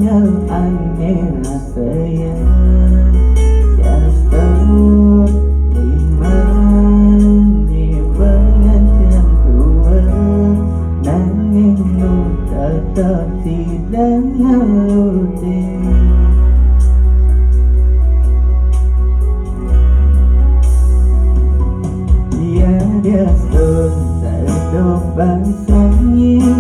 nhớ anh nghe là saya jatuh di mana tua nanging nu tetap tidak ngerti. Dia sun terdo bangsanya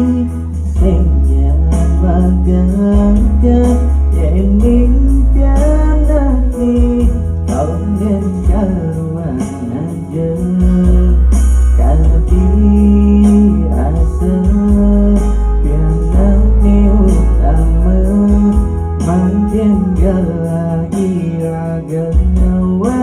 sehingga bagaikan yang impian hati kau dan karuan aja kalbi rasa biar nanti utama makin lagi raga nyawa.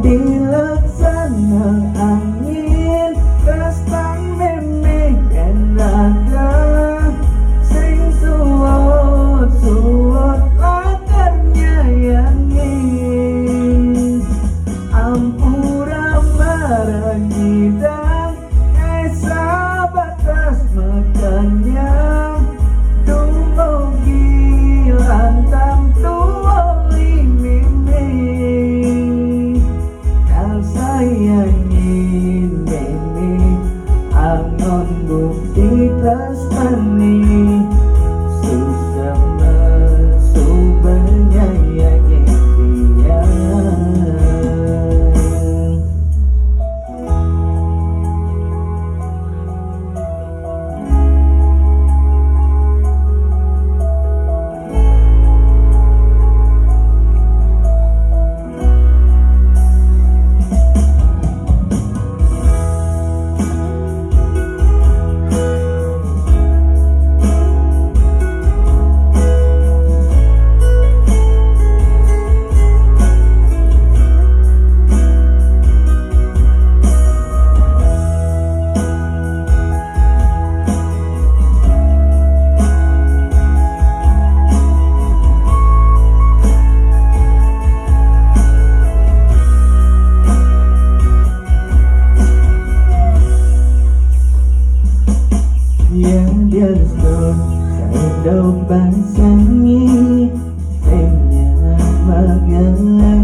Dilaksana angin rastang memekan raga sing suot latarnya yangin ampura maragidang esa batas makannya dumugi lantang tuoli mimi sayangin mimi angon bukti tresnani susah subanya yang dia. Yang dia sun terdo bangsanya sehingga bagaikan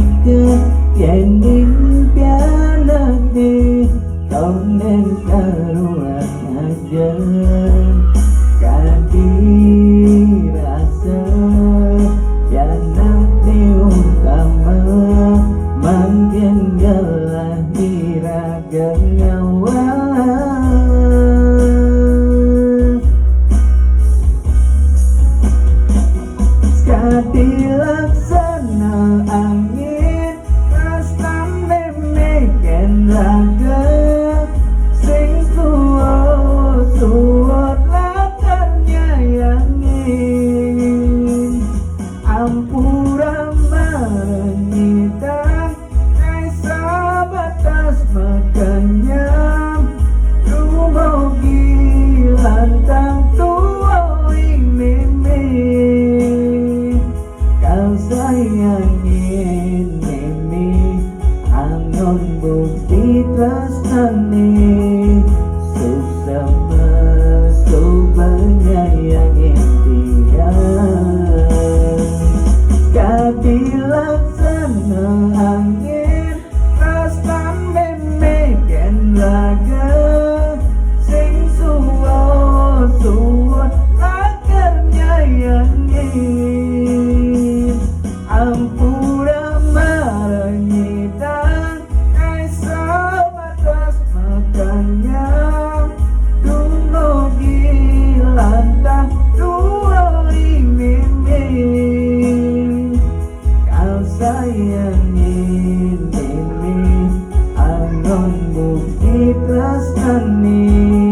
yang impian hati kau dan karuan aja kadi rasa yang nanti utama makin gelah di raga nyawa. Dilaksana angin rastang memekan raga sing suot latarnya yangin ampura marangitang esa batas makannya dumugi lantang tuoi mimi sayangin mimi angon bukti tresnani susah subanya yang impian kadilaksana angin rastang memekan raga sing suot lakarnya yangin ampura marangitang esa batas makannya dumugi lantang tuoli mimi kau sayangin mimi angon bukti tresnani